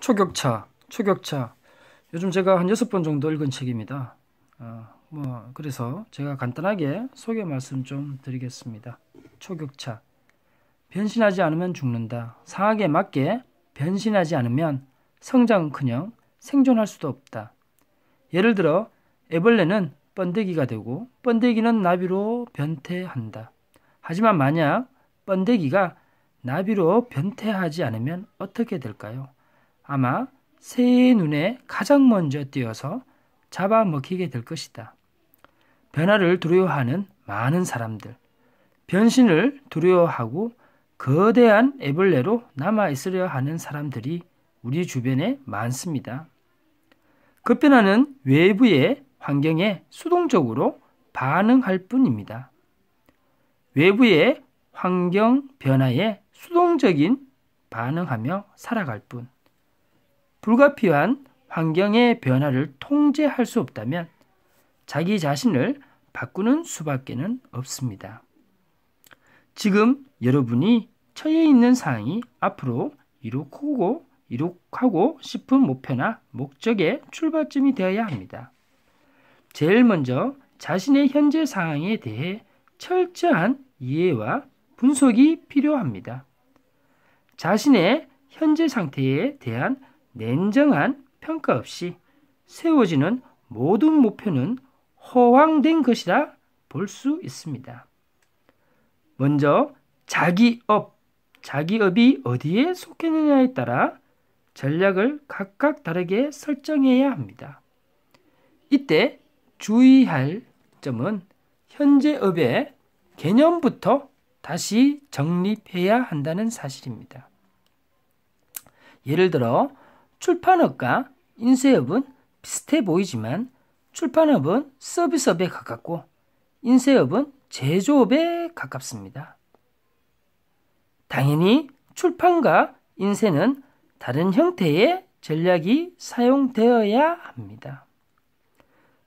초격차. 요즘 제가 한 6번 정도 읽은 책입니다. 그래서 제가 간단하게 소개 말씀 좀 드리겠습니다. 초격차. 변신하지 않으면 죽는다. 상황에 맞게 변신하지 않으면 성장은커녕 생존할 수도 없다. 예를 들어 애벌레는 번데기가 되고 번데기는 나비로 변태한다. 하지만 만약 번데기가 나비로 변태하지 않으면 어떻게 될까요? 아마 새의 눈에 가장 먼저 띄어서 잡아먹히게 될 것이다. 변화를 두려워하는 많은 사람들, 변신을 두려워하고 거대한 애벌레로 남아있으려 하는 사람들이 우리 주변에 많습니다. 급변하는 외부의 환경에 수동적으로 반응할 뿐입니다. 외부의 환경 변화에 수동적인 반응하며 살아갈 뿐. 불가피한 환경의 변화를 통제할 수 없다면 자기 자신을 바꾸는 수밖에는 없습니다. 지금 여러분이 처해 있는 상황이 앞으로 이룩하고 싶은 목표나 목적의 출발점이 되어야 합니다. 제일 먼저 자신의 현재 상황에 대해 철저한 이해와 분석이 필요합니다. 자신의 현재 상태에 대한 냉정한 평가 없이 세워지는 모든 목표는 허황된 것이라 볼 수 있습니다. 먼저 자기업이 어디에 속했느냐에 따라 전략을 각각 다르게 설정해야 합니다. 이때 주의할 점은 현재 업의 개념부터 다시 정립해야 한다는 사실입니다. 예를 들어 출판업과 인쇄업은 비슷해 보이지만 출판업은 서비스업에 가깝고 인쇄업은 제조업에 가깝습니다. 당연히 출판과 인쇄는 다른 형태의 전략이 사용되어야 합니다.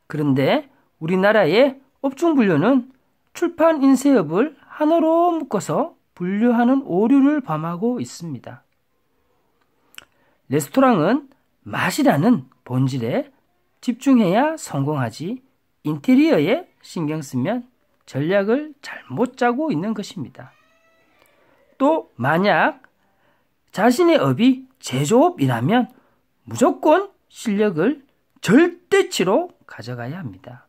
그런데 우리나라의 업종분류는 출판 인쇄업을 하나로 묶어서 분류하는 오류를 범하고 있습니다. 레스토랑은 맛이라는 본질에 집중해야 성공하지 인테리어에 신경 쓰면 전략을 잘못 짜고 있는 것입니다. 또 만약 자신의 업이 제조업이라면 무조건 실력을 절대치로 가져가야 합니다.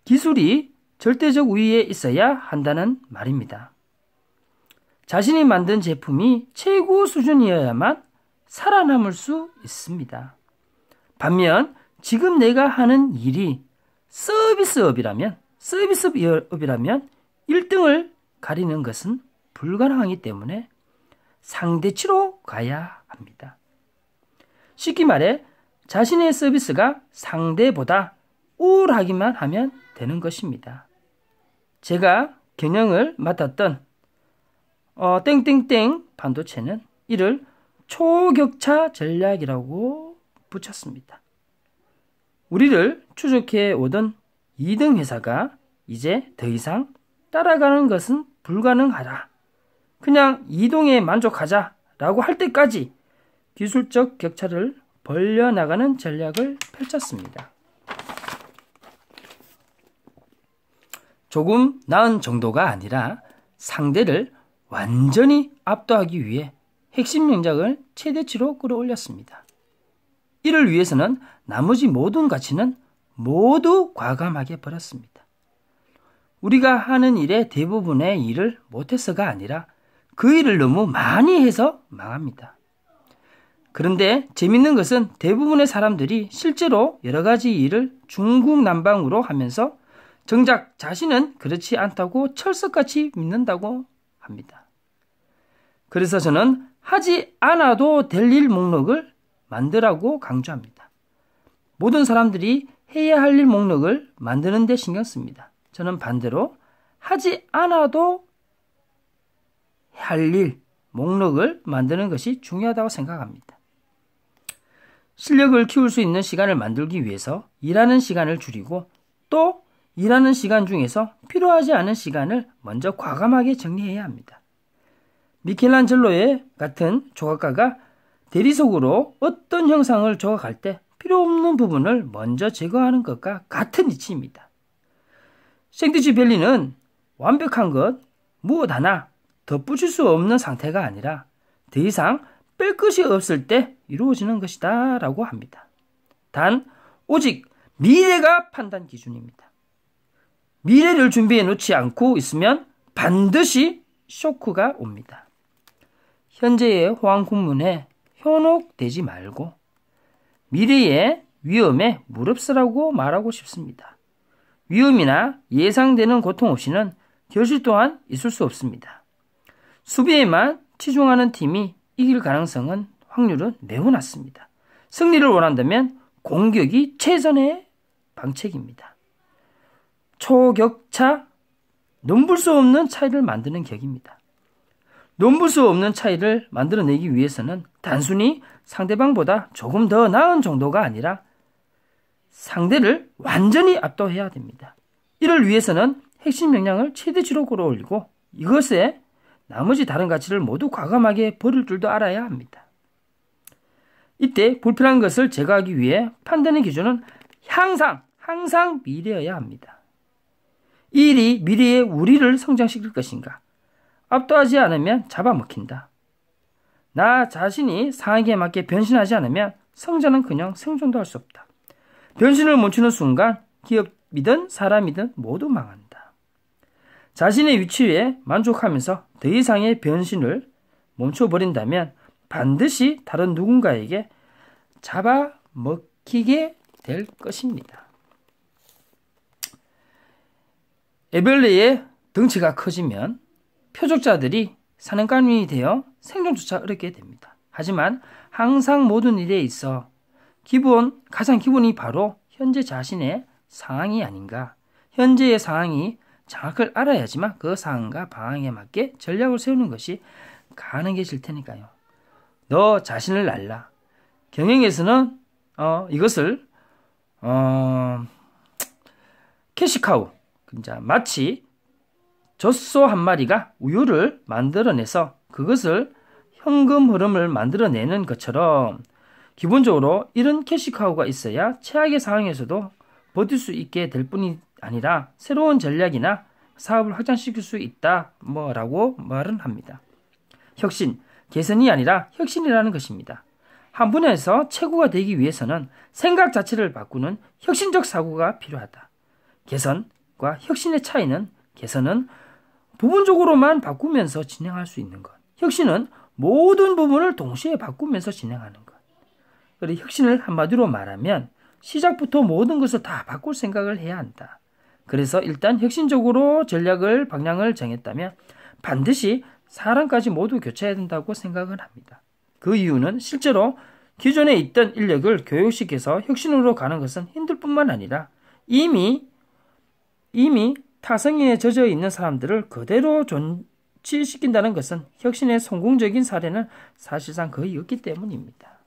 기술이 절대적 우위에 있어야 한다는 말입니다. 자신이 만든 제품이 최고 수준이어야만 살아남을 수 있습니다. 반면 지금 내가 하는 일이 서비스업이라면 1등을 가리는 것은 불가능하기 때문에 상대치로 가야 합니다. 쉽게 말해 자신의 서비스가 상대보다 우월하기만 하면 되는 것입니다. 제가 경영을 맡았던 땡땡땡 반도체는 이를 초격차 전략이라고 붙였습니다. 우리를 추적해 오던 2등 회사가 이제 더 이상 따라가는 것은 불가능하다. 그냥 이동에 만족하자라고 할 때까지 기술적 격차를 벌려나가는 전략을 펼쳤습니다. 조금 나은 정도가 아니라 상대를 완전히 압도하기 위해 핵심 명작을 최대치로 끌어올렸습니다. 이를 위해서는 나머지 모든 가치는 모두 과감하게 버렸습니다. 우리가 하는 일의 대부분의 일을 못해서가 아니라 그 일을 너무 많이 해서 망합니다. 그런데 재밌는 것은 대부분의 사람들이 실제로 여러 가지 일을 중구난방으로 하면서 정작 자신은 그렇지 않다고 철석같이 믿는다고 합니다. 그래서 저는 하지 않아도 될 일 목록을 만들라고 강조합니다. 모든 사람들이 해야 할 일 목록을 만드는 데 신경 씁니다. 저는 반대로 하지 않아도 할 일 목록을 만드는 것이 중요하다고 생각합니다. 실력을 키울 수 있는 시간을 만들기 위해서 일하는 시간을 줄이고 또 일하는 시간 중에서 필요하지 않은 시간을 먼저 과감하게 정리해야 합니다. 미켈란젤로의 같은 조각가가 대리석으로 어떤 형상을 조각할 때 필요 없는 부분을 먼저 제거하는 것과 같은 이치입니다. 생디치 밸리는 완벽한 것, 무엇 하나 덧붙일 수 없는 상태가 아니라 더 이상 뺄 것이 없을 때 이루어지는 것이다 라고 합니다. 단 오직 미래가 판단 기준입니다. 미래를 준비해 놓지 않고 있으면 반드시 쇼크가 옵니다. 현재의 호황 국문에 현혹되지 말고 미래의 위험에 무릅쓰라고 말하고 싶습니다. 위험이나 예상되는 고통 없이는 결실 또한 있을 수 없습니다. 수비에만 치중하는 팀이 이길 가능성은 확률은 매우 낮습니다. 승리를 원한다면 공격이 최선의 방책입니다. 초격차, 넘볼 수 없는 차이를 만드는 격입니다. 넘볼 수 없는 차이를 만들어내기 위해서는 단순히 상대방보다 조금 더 나은 정도가 아니라 상대를 완전히 압도해야 됩니다. 이를 위해서는 핵심 역량을 최대치로 끌어올리고 이것에 나머지 다른 가치를 모두 과감하게 버릴 줄도 알아야 합니다. 이때 불필요한 것을 제거하기 위해 판단의 기준은 항상 미래여야 합니다. 이 일이 미래의 우리를 성장시킬 것인가? 압도하지 않으면 잡아먹힌다. 나 자신이 상황에 맞게 변신하지 않으면 성자는커녕 생존도 할 수 없다. 변신을 멈추는 순간 기업이든 사람이든 모두 망한다. 자신의 위치에 만족하면서 더 이상의 변신을 멈춰버린다면 반드시 다른 누군가에게 잡아먹히게 될 것입니다. 애벌레의 덩치가 커지면 표적자들이 사냥감이 되어 생존조차 어렵게 됩니다. 하지만 항상 모든 일에 있어 가장 기본이 바로 현재 자신의 상황이 아닌가. 현재의 상황이 정확을 알아야지만 그 상황과 방향에 맞게 전략을 세우는 것이 가능해질 테니까요. 너 자신을 알라. 경영에서는 이것을 캐시카우, 마치 젖소 한 마리가 우유를 만들어내서 그것을 현금 흐름을 만들어내는 것처럼 기본적으로 이런 캐시카우가 있어야 최악의 상황에서도 버틸 수 있게 될 뿐이 아니라 새로운 전략이나 사업을 확장시킬 수 있다 라고 말은 합니다. 혁신, 개선이 아니라 혁신이라는 것입니다. 한 분야에서 최고가 되기 위해서는 생각 자체를 바꾸는 혁신적 사고가 필요하다. 개선과 혁신의 차이는 개선은 부분적으로만 바꾸면서 진행할 수 있는 것. 혁신은 모든 부분을 동시에 바꾸면서 진행하는 것. 그리고 혁신을 한마디로 말하면 시작부터 모든 것을 다 바꿀 생각을 해야 한다. 그래서 일단 혁신적으로 전략을 방향을 정했다면 반드시 사람까지 모두 교체해야 된다고 생각을 합니다. 그 이유는 실제로 기존에 있던 인력을 교육시켜서 혁신으로 가는 것은 힘들 뿐만 아니라 이미 타성에 젖어 있는 사람들을 그대로 존치시킨다는 것은 혁신의 성공적인 사례는 사실상 거의 없기 때문입니다.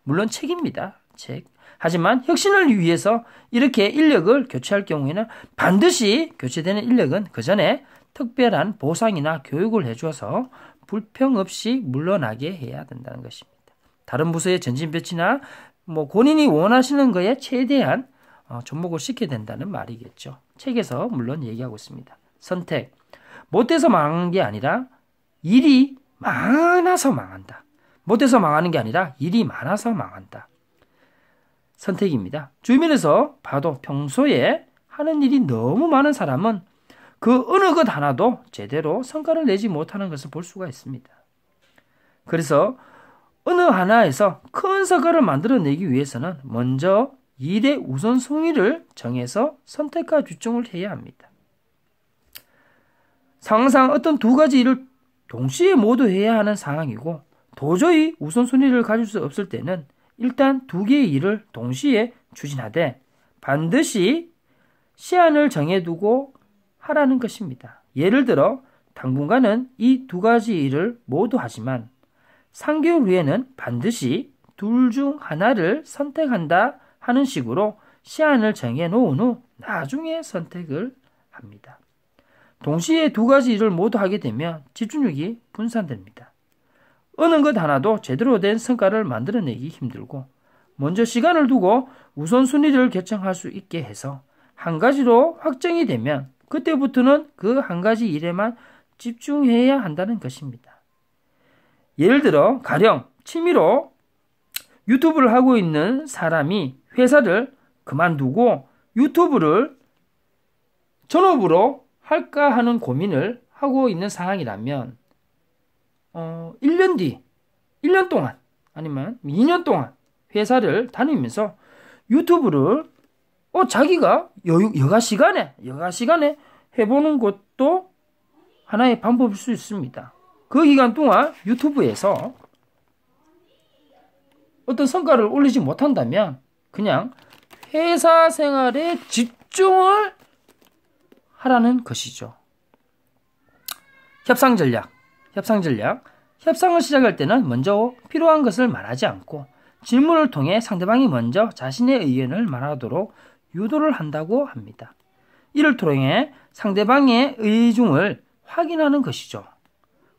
물론 책입니다. 책. 하지만 혁신을 위해서 이렇게 인력을 교체할 경우에는 반드시 교체되는 인력은 그 전에 특별한 보상이나 교육을 해줘서 불평 없이 물러나게 해야 된다는 것입니다. 다른 부서의 전진 배치나 본인이 원하시는 거에 최대한 접목을 시켜야 된다는 말이겠죠. 책에서 물론 얘기하고 있습니다. 선택. 못돼서 망한 게 아니라 일이 많아서 망한다. 못돼서 망하는 게 아니라 일이 많아서 망한다. 선택입니다. 주변에서 봐도 평소에 하는 일이 너무 많은 사람은 그 어느 것 하나도 제대로 성과를 내지 못하는 것을 볼 수가 있습니다. 그래서 어느 하나에서 큰 성과를 만들어내기 위해서는 먼저 일의 우선순위를 정해서 선택과 집중을 해야 합니다. 상황상 어떤 두 가지 일을 동시에 모두 해야 하는 상황이고 도저히 우선순위를 가질 수 없을 때는 일단 두 개의 일을 동시에 추진하되 반드시 시한을 정해두고 하라는 것입니다. 예를 들어 당분간은 이 두 가지 일을 모두 하지만 3개월 후에는 반드시 둘 중 하나를 선택한다 하는 식으로 시한을 정해놓은 후 나중에 선택을 합니다. 동시에 두 가지 일을 모두 하게 되면 집중력이 분산됩니다. 어느 것 하나도 제대로 된 성과를 만들어내기 힘들고 먼저 시간을 두고 우선순위를 결정할 수 있게 해서 한 가지로 확정이 되면 그때부터는 그 한 가지 일에만 집중해야 한다는 것입니다. 예를 들어 가령 취미로 유튜브를 하고 있는 사람이 회사를 그만두고 유튜브를 전업으로 할까 하는 고민을 하고 있는 상황이라면 1년 뒤, 1년 동안 아니면 2년 동안 회사를 다니면서 유튜브를 자기가 여가 시간에 해보는 것도 하나의 방법일 수 있습니다. 그 기간 동안 유튜브에서 어떤 성과를 올리지 못한다면 그냥 회사 생활에 집중을 하라는 것이죠. 협상 전략. 협상을 시작할 때는 먼저 필요한 것을 말하지 않고 질문을 통해 상대방이 먼저 자신의 의견을 말하도록 유도를 한다고 합니다. 이를 통해 상대방의 의중을 확인하는 것이죠.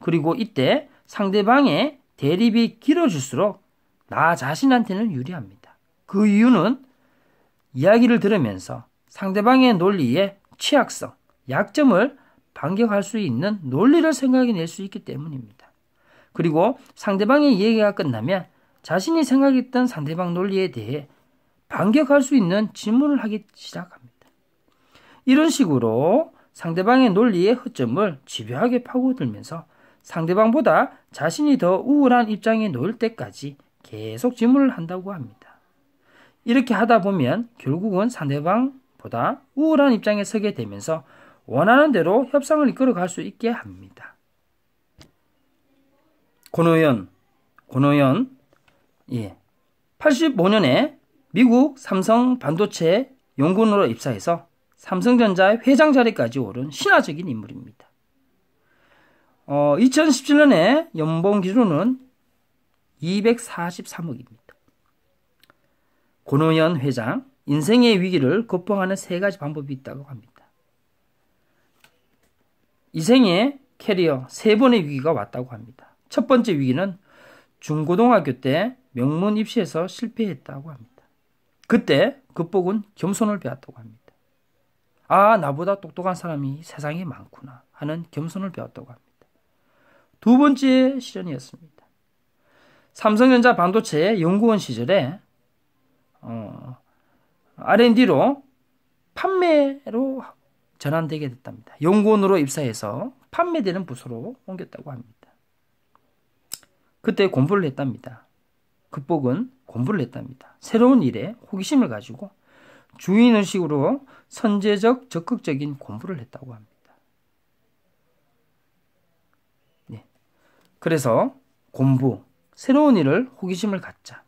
그리고 이때 상대방의 대립이 길어질수록 나 자신한테는 유리합니다. 그 이유는 이야기를 들으면서 상대방의 논리의 취약성, 약점을 반격할 수 있는 논리를 생각해낼 수 있기 때문입니다. 그리고 상대방의 얘기가 끝나면 자신이 생각했던 상대방 논리에 대해 반격할 수 있는 질문을 하기 시작합니다. 이런 식으로 상대방의 논리의 허점을 집요하게 파고들면서 상대방보다 자신이 더 우월한 입장에 놓일 때까지 계속 질문을 한다고 합니다. 이렇게 하다 보면 결국은 상대방보다 우월한 입장에 서게 되면서 원하는 대로 협상을 이끌어갈 수 있게 합니다. 고노현 85년에 미국 삼성 반도체 연구원으로 입사해서 삼성전자의 회장 자리까지 오른 신화적인 인물입니다. 2017년에 연봉 기준은 243억입니다. 고노현 회장, 인생의 위기를 극복하는 3가지 방법이 있다고 합니다. 이생의 캐리어 3번의 위기가 왔다고 합니다. 첫 번째 위기는 중고등학교 때 명문 입시에서 실패했다고 합니다. 그때 극복은 겸손을 배웠다고 합니다. 나보다 똑똑한 사람이 세상에 많구나 하는 겸손을 배웠다고 합니다. 두 번째 시련이었습니다. 삼성전자 반도체 연구원 시절에 R&D로 판매로 전환되게 됐답니다. 연구원으로 입사해서 판매되는 부서로 옮겼다고 합니다. 그때 공부를 했답니다. 극복은 공부를 했답니다. 새로운 일에 호기심을 가지고 주인의식으로 선제적 적극적인 공부를 했다고 합니다. 그래서 공부, 새로운 일을 호기심을 갖자.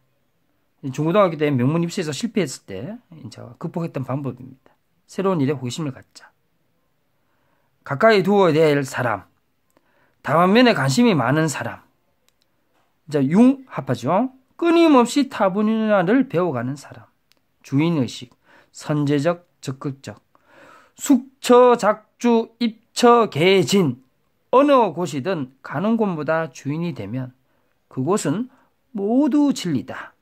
중고등학교 때 명문 입시에서 실패했을 때 이제 극복했던 방법입니다. 새로운 일에 호기심을 갖자. 가까이 두어야 될 사람, 다만 면에 관심이 많은 사람, 이제 융합하죠. 끊임없이 타 분야를 배워가는 사람, 주인의식, 선제적, 적극적, 숙처, 작주, 입처, 개진, 어느 곳이든 가는 곳보다 주인이 되면 그곳은 모두 진리다.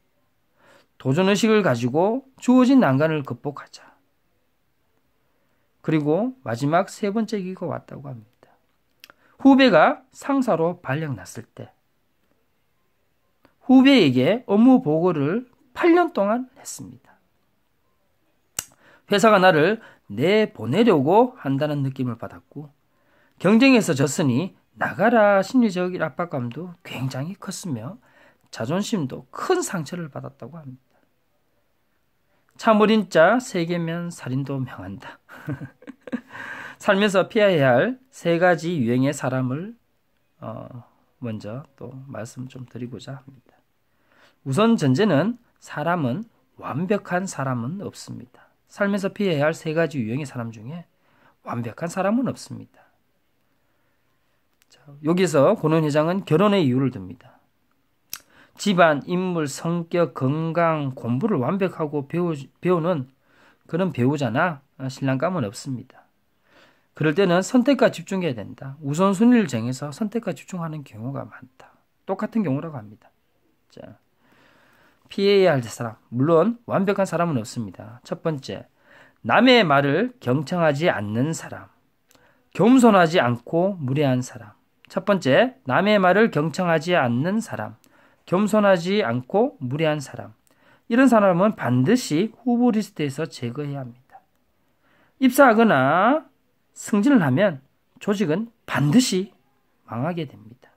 도전의식을 가지고 주어진 난관을 극복하자. 그리고 마지막 3번째 기회가 왔다고 합니다. 후배가 상사로 발령났을 때 후배에게 업무 보고를 8년 동안 했습니다. 회사가 나를 내보내려고 한다는 느낌을 받았고 경쟁에서 졌으니 나가라 심리적 압박감도 굉장히 컸으며 자존심도 큰 상처를 받았다고 합니다. 참 어린 자 세계면 살인도 명한다. 살면서 피해야 할 3가지 유형의 사람을 먼저 또 말씀 좀 드리고자 합니다. 우선 전제는 사람은 완벽한 사람은 없습니다. 살면서 피해야 할 3가지 유형의 사람 중에 완벽한 사람은 없습니다. 자, 여기서 고노현 회장은 결혼의 이유를 듭니다. 집안, 인물, 성격, 건강, 공부를 완벽하고 배우는 그런 배우자나 신랑감은 없습니다. 그럴 때는 선택과 집중해야 된다. 우선순위를 정해서 선택과 집중하는 경우가 많다. 똑같은 경우라고 합니다. 자, 피해야 할 사람. 물론 완벽한 사람은 없습니다. 첫 번째, 남의 말을 경청하지 않는 사람. 겸손하지 않고 무례한 사람. 첫 번째, 남의 말을 경청하지 않는 사람. 겸손하지 않고 무례한 사람. 이런 사람은 반드시 후보 리스트에서 제거해야 합니다. 입사하거나 승진을 하면 조직은 반드시 망하게 됩니다.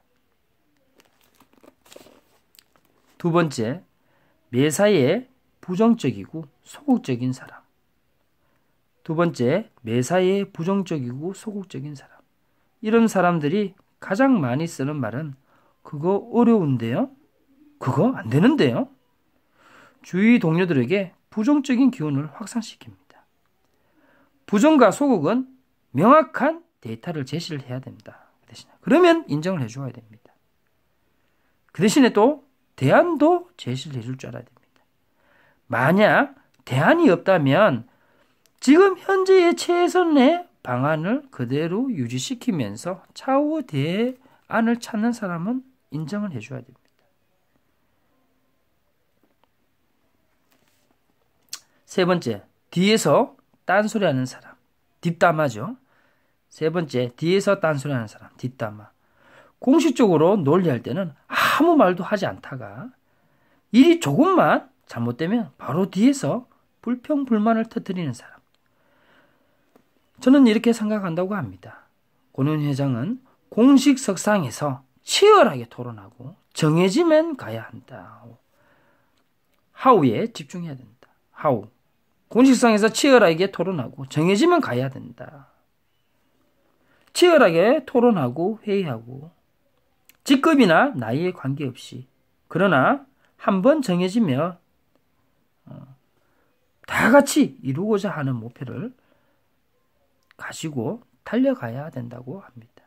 두 번째, 매사에 부정적이고 소극적인 사람. 두 번째, 매사에 부정적이고 소극적인 사람. 이런 사람들이 가장 많이 쓰는 말은 그거 어려운데요? 그거 안 되는데요? 주위 동료들에게 부정적인 기운을 확산시킵니다. 부정과 소극은 명확한 데이터를 제시를 해야 됩니다. 그러면 인정을 해줘야 됩니다. 그 대신에 또 대안도 제시를 해줄 줄 알아야 됩니다. 만약 대안이 없다면 지금 현재의 최선의 방안을 그대로 유지시키면서 차후 대안을 찾는 사람은 인정을 해줘야 됩니다. 세 번째, 뒤에서 딴소리하는 사람. 뒷담화죠. 세 번째, 뒤에서 딴소리하는 사람. 뒷담화. 공식적으로 논리할 때는 아무 말도 하지 않다가 일이 조금만 잘못되면 바로 뒤에서 불평불만을 터뜨리는 사람. 저는 이렇게 생각한다고 합니다. 권은 회장은 공식석상에서 치열하게 토론하고 정해지면 가야 한다. 하우에 집중해야 된다. 하우. 공식석상에서 치열하게 토론하고 정해지면 가야 된다. 치열하게 토론하고 회의하고 직급이나 나이에 관계없이 그러나 한번 정해지면 다 같이 이루고자 하는 목표를 가지고 달려가야 된다고 합니다.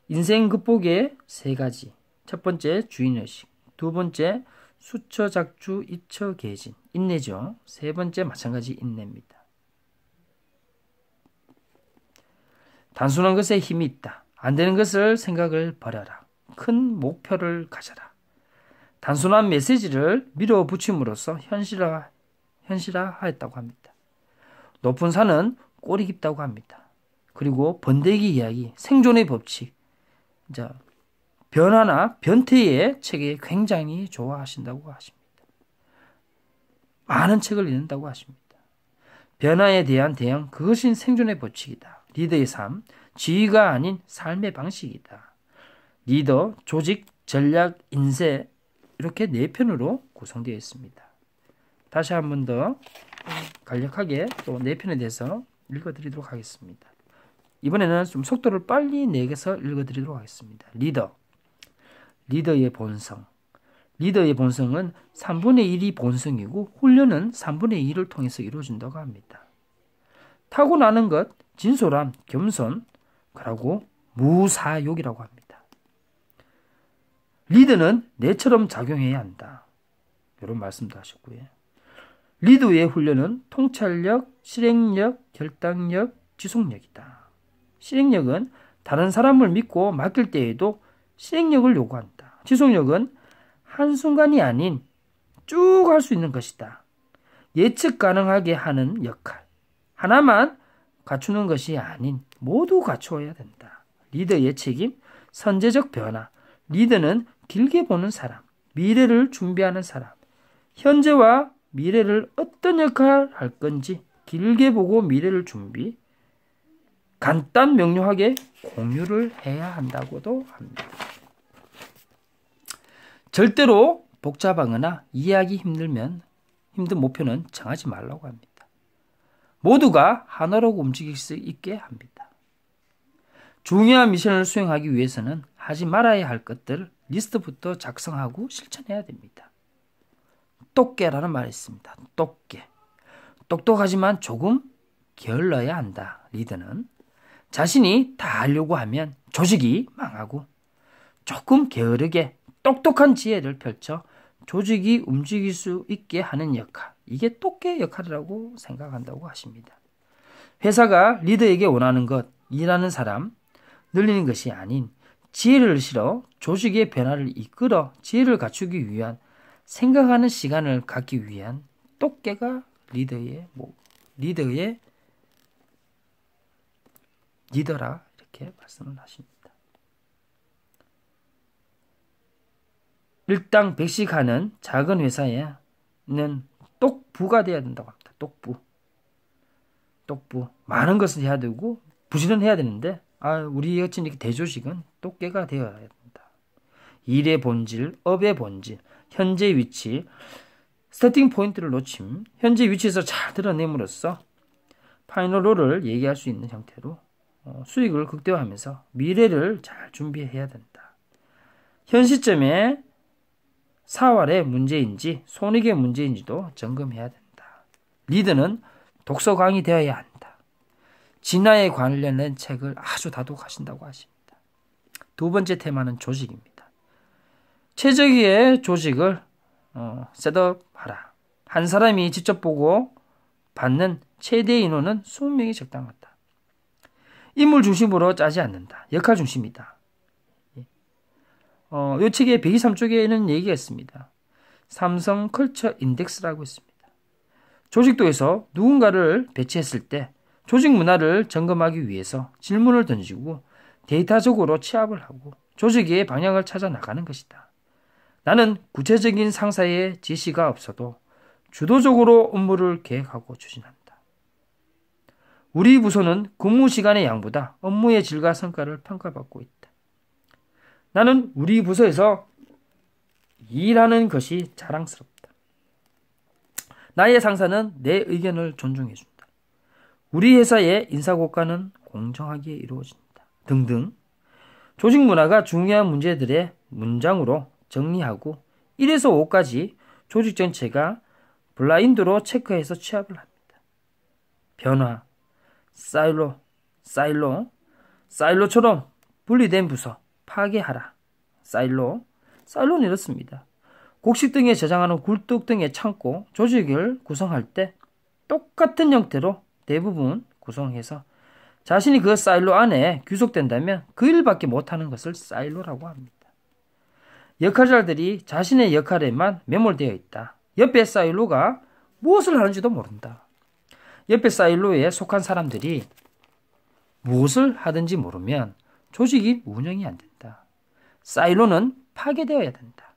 인생 극복의 세 가지. 첫 번째, 주인의식. 두 번째, 수처작주 이처계진. 인내죠. 세 번째, 마찬가지 인내입니다. 단순한 것에 힘이 있다. 안 되는 것을 생각을 버려라. 큰 목표를 가져라. 단순한 메시지를 밀어붙임으로써 현실화했다고 합니다. 높은 산은 꼬리 깊다고 합니다. 그리고 번데기 이야기, 생존의 법칙, 변화나 변태의 책에 굉장히 좋아하신다고 하십니다. 많은 책을 읽는다고 하십니다. 변화에 대한 대응, 그것이 생존의 법칙이다. 리더의 삶, 지위가 아닌 삶의 방식이다. 리더, 조직, 전략, 인쇄 이렇게 네 편으로 구성되어 있습니다. 다시 한 번 더 간략하게 또 네 편에 대해서 읽어드리도록 하겠습니다. 이번에는 좀 속도를 빨리 내서 읽어드리도록 하겠습니다. 리더의 본성. 리더의 본성은 3분의 1이 본성이고 훈련은 3분의 2를 통해서 이루어진다고 합니다. 타고나는 것, 진솔함, 겸손, 그리고 무사욕이라고 합니다. 리더는 내처럼 작용해야 한다. 이런 말씀도 하셨고요. 리더의 훈련은 통찰력, 실행력, 결단력, 지속력이다. 실행력은 다른 사람을 믿고 맡길 때에도 실행력을 요구한다. 지속력은 한순간이 아닌 쭉 할 수 있는 것이다. 예측 가능하게 하는 역할. 하나만 갖추는 것이 아닌 모두 갖추어야 된다. 리더의 책임, 선제적 변화. 리더는 길게 보는 사람, 미래를 준비하는 사람. 현재와 미래를 어떤 역할을 할 건지 길게 보고 미래를 준비, 간단 명료하게 공유를 해야 한다고도 합니다. 절대로 복잡하거나 이해하기 힘든 목표는 정하지 말라고 합니다. 모두가 하나로 움직일 수 있게 합니다. 중요한 미션을 수행하기 위해서는 하지 말아야 할 것들을 리스트부터 작성하고 실천해야 됩니다. 똑개라는 말이 있습니다. 똑개. 똑똑하지만 조금 게을러야 한다. 리더는 자신이 다 하려고 하면 조직이 망하고 조금 게으르게 똑똑한 지혜를 펼쳐 조직이 움직일 수 있게 하는 역할. 이게 똑개 역할이라고 생각한다고 하십니다. 회사가 리더에게 원하는 것, 일하는 사람, 늘리는 것이 아닌 지혜를 실어 조직의 변화를 이끌어 지혜를 갖추기 위한 생각하는 시간을 갖기 위한 똑개가 리더라 이렇게 말씀을 하십니다. 일당 100씩 하는 작은 회사에는 똑부가 돼야 된다고 합니다. 똑부. 많은 것을 해야 되고 부지런 해야 되는데 우리 같은 이렇게 대조직은 똑개가 되어야 된다. 일의 본질, 업의 본질, 현재 위치, 스타팅 포인트를 놓침, 현재 위치에서 잘 드러냄으로써 파이널로를 얘기할 수 있는 형태로 수익을 극대화하면서 미래를 잘 준비해야 된다. 현 시점에 사활의 문제인지 손익의 문제인지도 점검해야 된다. 리더는 독서광이 되어야 한다. 진화에 관련된 책을 아주 다독하신다고 하십니다. 두 번째 테마는 조직입니다. 최적의 조직을 셋업하라. 한 사람이 직접 보고 받는 최대 인원은 20명이 적당하다. 인물 중심으로 짜지 않는다. 역할 중심이다. 이 책의 123쪽에는 얘기가 있습니다. 삼성 컬처 인덱스라고 있습니다. 조직도에서 누군가를 배치했을 때 조직 문화를 점검하기 위해서 질문을 던지고 데이터적으로 취합을 하고 조직의 방향을 찾아 나가는 것이다. 나는 구체적인 상사의 지시가 없어도 주도적으로 업무를 계획하고 추진한다. 우리 부서는 근무 시간의 양보다 업무의 질과 성과를 평가받고 있다. 나는 우리 부서에서 일하는 것이 자랑스럽다. 나의 상사는 내 의견을 존중해준다. 우리 회사의 인사고과는 공정하게 이루어진다. 등등 조직 문화가 중요한 문제들의 문장으로 정리하고 1에서 5까지 조직 전체가 블라인드로 체크해서 취합을 합니다. 변화, 사일로처럼 분리된 부서, 파괴하라. 사일로는 이렇습니다. 곡식 등에 저장하는 굴뚝 등의 창고, 조직을 구성할 때 똑같은 형태로 대부분 구성해서 자신이 그 사일로 안에 귀속된다면 그 일밖에 못하는 것을 사일로라고 합니다. 역할자들이 자신의 역할에만 매몰되어 있다. 옆에 사일로가 무엇을 하는지도 모른다. 옆에 사일로에 속한 사람들이 무엇을 하든지 모르면 조직이 운영이 안 된다. 사일로는 파괴되어야 된다.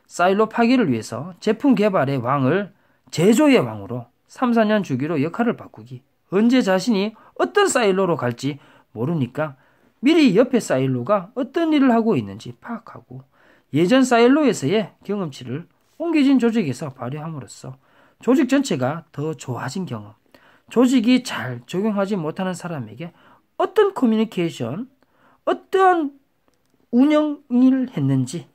사일로 파괴를 위해서 제품 개발의 왕을 제조의 왕으로 3, 4년 주기로 역할을 바꾸기. 언제 자신이 어떤 사일로로 갈지 모르니까 미리 옆에 사일로가 어떤 일을 하고 있는지 파악하고 예전 사일로에서의 경험치를 옮겨진 조직에서 발휘함으로써 조직 전체가 더 좋아진 경험, 조직이 잘 적용하지 못하는 사람에게 어떤 커뮤니케이션, 어떠한 운영을 했는지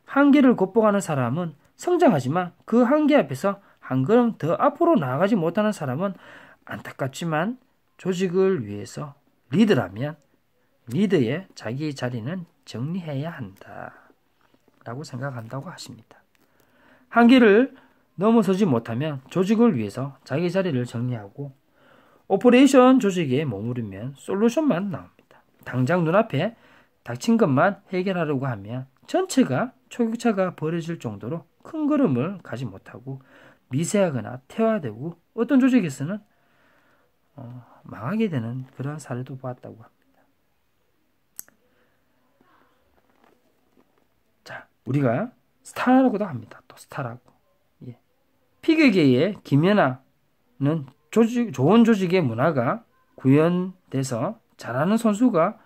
한계를 극복하는 사람은 성장하지만 그 한계 앞에서 한 걸음 더 앞으로 나아가지 못하는 사람은 안타깝지만 조직을 위해서 리더라면 리더의 자기 자리는 정리해야 한다 라고 생각한다고 하십니다. 한계를 넘어서지 못하면 조직을 위해서 자기 자리를 정리하고 오퍼레이션 조직에 머무르면 솔루션만 나옵니다. 당장 눈앞에 닥친 것만 해결하려고 하면 전체가 초격차가 벌어질 정도로 큰 걸음을 가지 못하고 미세하거나 퇴화되고 어떤 조직에서는 망하게 되는 그런 사례도 보았다고 합니다. 자, 우리가 스타라고도 합니다. 또 스타라고. 예. 피겨계의 김연아는 좋은 조직의 문화가 구현돼서 잘하는 선수가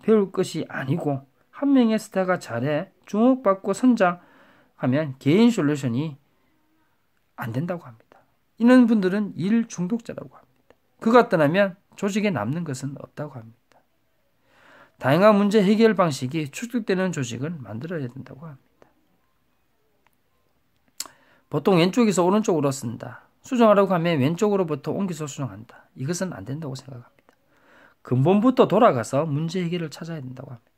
배울 것이 아니고 한 명의 스타가 잘해 주목받고 성장하면 개인 솔루션이 안 된다고 합니다. 이런 분들은 일 중독자라고 합니다. 그가 떠나면 조직에 남는 것은 없다고 합니다. 다양한 문제 해결 방식이 축적되는 조직을 만들어야 된다고 합니다. 보통 왼쪽에서 오른쪽으로 쓴다. 수정하라고 하면 왼쪽으로부터 옮겨서 수정한다. 이것은 안 된다고 생각합니다. 근본부터 돌아가서 문제 해결을 찾아야 된다고 합니다.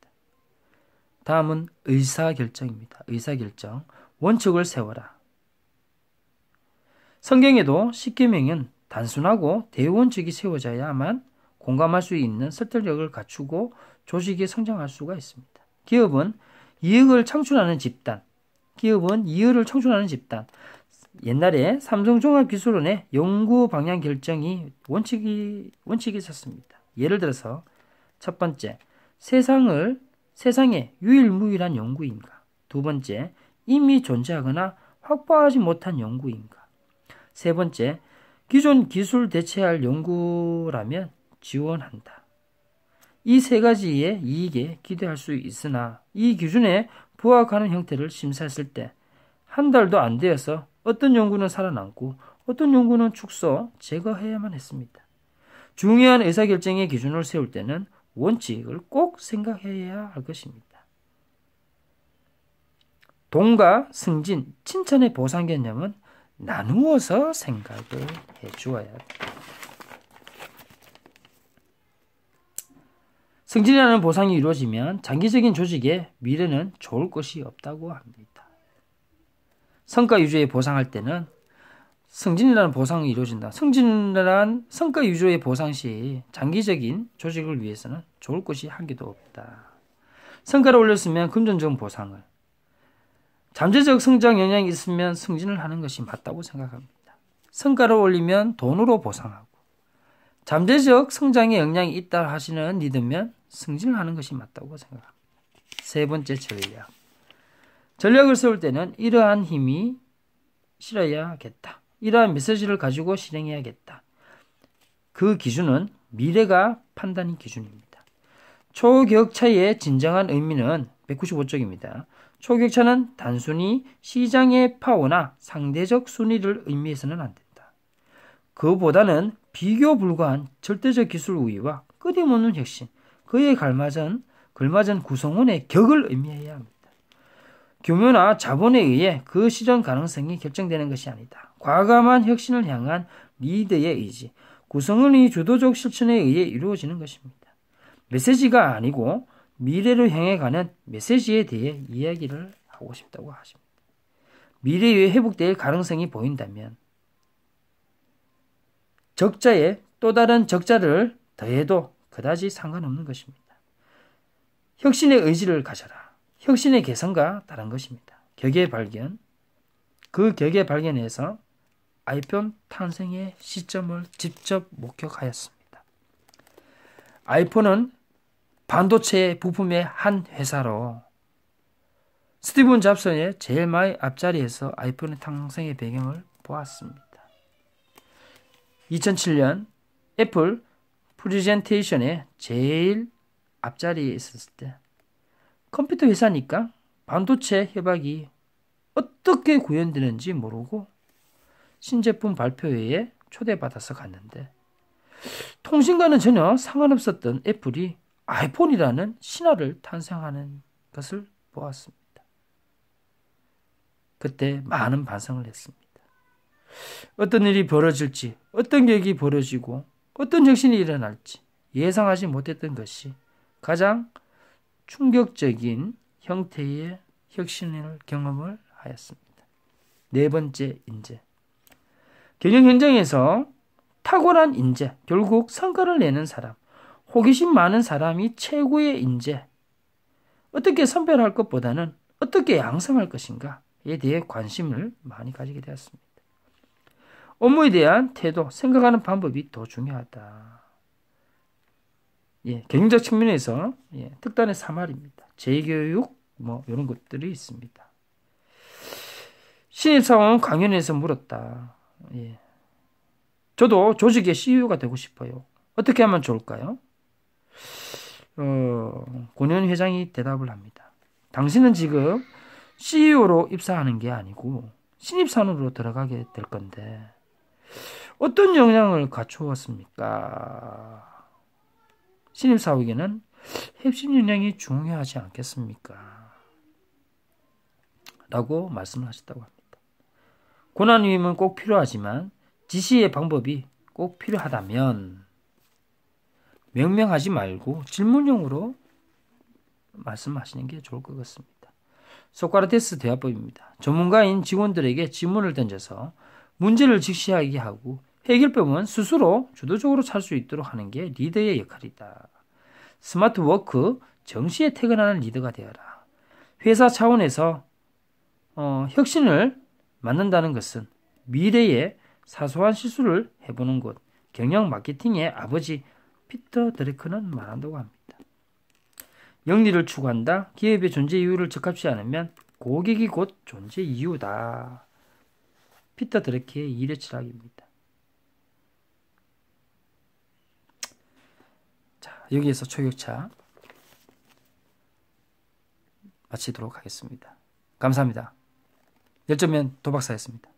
다음은 의사결정입니다. 의사결정. 원칙을 세워라. 성경에도 10계명은 단순하고 대원칙이 세워져야만 공감할 수 있는 설득력을 갖추고 조직이 성장할 수가 있습니다. 기업은 이익을 창출하는 집단. 기업은 이익을 창출하는 집단. 옛날에 삼성종합기술원의 연구 방향 결정이 원칙이 있었습니다. 예를 들어서 첫 번째, 세상의 유일무이한 연구인가. 두 번째, 이미 존재하거나 확보하지 못한 연구인가. 세 번째, 기존 기술 대체할 연구라면 지원한다. 이 세 가지의 이익에 기대할 수 있으나 이 기준에 부합하는 형태를 심사했을 때 한 달도 안 되어서 어떤 연구는 살아남고 어떤 연구는 축소, 제거해야만 했습니다. 중요한 의사결정의 기준을 세울 때는 원칙을 꼭 생각해야 할 것입니다. 동과 승진, 칭찬의 보상 개념은 나누어서 생각을 해주어야 합니다. 승진이라는 보상이 이루어지면 장기적인 조직의 미래는 좋을 것이 없다고 합니다. 성과 위주의 보상할 때는 승진이라는 보상이 이루어진다. 승진이란 성과 위주의 보상 시 장기적인 조직을 위해서는 좋을 것이 한 개도 없다. 성과를 올렸으면 금전적 보상을, 잠재적 성장 영향이 있으면 승진을 하는 것이 맞다고 생각합니다. 성과를 올리면 돈으로 보상하고 잠재적 성장에 영향이 있다 하시는 리더면 승진을 하는 것이 맞다고 생각합니다. 세 번째, 전략. 전략을 세울 때는 이러한 힘이 실어야겠다. 이러한 메시지를 가지고 실행해야겠다. 그 기준은 미래가 판단의 기준입니다. 초격차의 진정한 의미는 195쪽입니다. 초격차는 단순히 시장의 파워나 상대적 순위를 의미해서는 안 된다. 그보다는 비교 불가한 절대적 기술 우위와 끊임없는 혁신, 그에 걸맞은 구성원의 격을 의미해야 합니다. 규모나 자본에 의해 그 실현 가능성이 결정되는 것이 아니다. 과감한 혁신을 향한 리더의 의지, 구성원의 주도적 실천에 의해 이루어지는 것입니다. 메시지가 아니고 미래로 향해 가는 메시지에 대해 이야기를 하고 싶다고 하십니다. 미래에 회복될 가능성이 보인다면 적자에 또 다른 적자를 더해도 그다지 상관없는 것입니다. 혁신의 의지를 가져라. 혁신의 개성과 다른 것입니다. 격의 발견, 그 격의 발견에서 아이폰 탄생의 시점을 직접 목격하였습니다. 아이폰은 반도체 부품의 한 회사로 스티븐 잡스의 제일 많이 앞자리에서 아이폰의 탄생의 배경을 보았습니다. 2007년 애플 프레젠테이션의 제일 앞자리에 있었을 때 컴퓨터 회사니까 반도체 협약이 어떻게 구현되는지 모르고 신제품 발표회에 초대받아서 갔는데 통신과는 전혀 상관없었던 애플이 아이폰이라는 신화를 탄생하는 것을 보았습니다. 그때 많은 반성을 했습니다. 어떤 일이 벌어질지, 어떤 계획이 벌어지고 어떤 혁신이 일어날지 예상하지 못했던 것이 가장 충격적인 형태의 혁신을 경험을 하였습니다. 네 번째, 인재. 경영 현장에서 탁월한 인재, 결국 성과를 내는 사람, 호기심 많은 사람이 최고의 인재. 어떻게 선별할 것보다는 어떻게 양성할 것인가에 대해 관심을 많이 가지게 되었습니다. 업무에 대한 태도, 생각하는 방법이 더 중요하다. 경영적 측면에서 특단의 3R입니다. 재교육, 이런 것들이 있습니다. 신입사원 강연에서 물었다. 저도 조직의 CEO가 되고 싶어요. 어떻게 하면 좋을까요? 권현 회장이 대답을 합니다. 당신은 지금 CEO로 입사하는 게 아니고 신입사원으로 들어가게 될 건데 어떤 역량을 갖추었습니까? 신입사원에게는 핵심 역량이 중요하지 않겠습니까? 라고 말씀을 하셨다고 합니다. 고난위임은 꼭 필요하지만 지시의 방법이 꼭 필요하다면 명명하지 말고 질문형으로 말씀하시는 게 좋을 것 같습니다. 소크라테스 대화법입니다. 전문가인 직원들에게 질문을 던져서 문제를 직시하게 하고 해결법은 스스로 주도적으로 찾을 수 있도록 하는 게 리더의 역할이다. 스마트 워크, 정시에 퇴근하는 리더가 되어라. 회사 차원에서 혁신을 만든다는 것은 미래에 사소한 실수를 해보는 것, 경영 마케팅의 아버지 피터 드래커는 말한다고 합니다. 영리를 추구한다. 기업의 존재 이유를 적합치 않으면 고객이 곧 존재 이유다. 피터 드래커의 일의 철학입니다. 자, 여기에서 초격차 마치도록 하겠습니다. 감사합니다. 열정면 도박사였습니다.